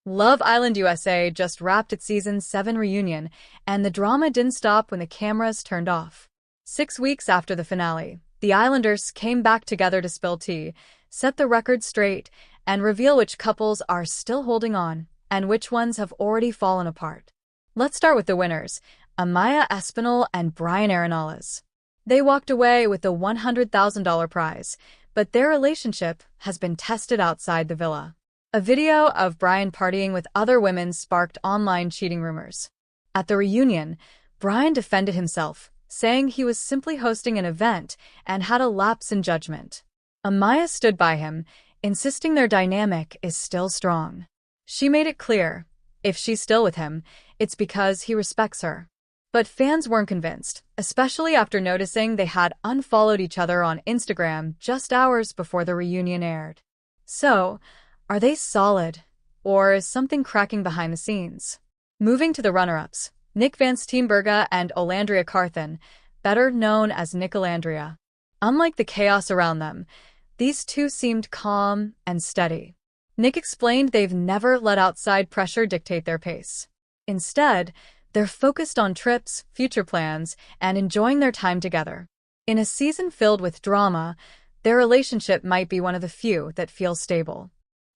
Love Island USA just wrapped its Season 7 reunion, and the drama didn't stop when the cameras turned off. 6 weeks after the finale, the Islanders came back together to spill tea, set the record straight, and reveal which couples are still holding on and which ones have already fallen apart. Let's start with the winners, Amaya and Bryan Arenales. They walked away with the $100,000 prize, but their relationship has been tested outside the villa. A video of Bryan partying with other women sparked online cheating rumors. At the reunion, Bryan defended himself, saying he was simply hosting an event and had a lapse in judgment. Amaya stood by him, insisting their dynamic is still strong. She made it clear, if she's still with him, it's because he respects her. But fans weren't convinced, especially after noticing they had unfollowed each other on Instagram just hours before the reunion aired. So, are they solid, or is something cracking behind the scenes? Moving to the runner-ups, Nic Olandria and Olandria Carthen, better known as Nic Olandria. Unlike the chaos around them, these two seemed calm and steady. Nic explained they've never let outside pressure dictate their pace. Instead, they're focused on trips, future plans, and enjoying their time together. In a season filled with drama, their relationship might be one of the few that feels stable.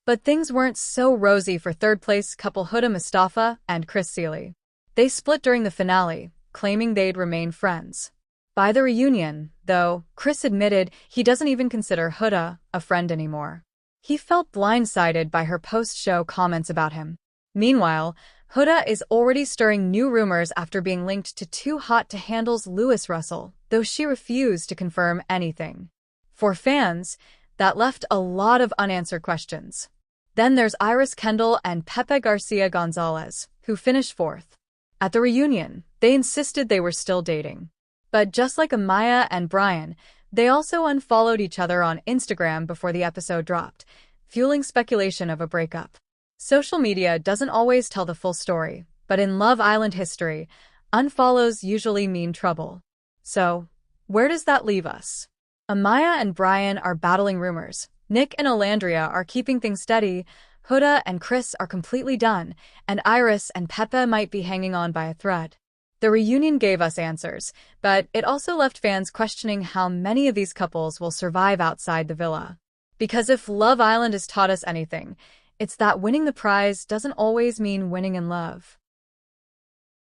But things weren't so rosy for third-place couple Huda and Chris Seeley. They split during the finale, claiming they'd remain friends. By the reunion, though, Chris admitted he doesn't even consider Huda a friend anymore. He felt blindsided by her post-show comments about him. Meanwhile, Huda is already stirring new rumors after being linked to Too Hot to Handle's Lewis Russell, though she refused to confirm anything. For fans, that left a lot of unanswered questions. Then there's Iris and Pepe Garcia Gonzalez, who finished fourth. At the reunion, they insisted they were still dating. But just like Amaya and Bryan, they also unfollowed each other on Instagram before the episode dropped, fueling speculation of a breakup. Social media doesn't always tell the full story, but in Love Island history, unfollows usually mean trouble. So, where does that leave us? Amaya and Bryan are battling rumors. Nic and Olandria are keeping things steady, Huda and Chris are completely done, and Iris and Pepe might be hanging on by a thread. The reunion gave us answers, but it also left fans questioning how many of these couples will survive outside the villa. Because if Love Island has taught us anything, it's that winning the prize doesn't always mean winning in love.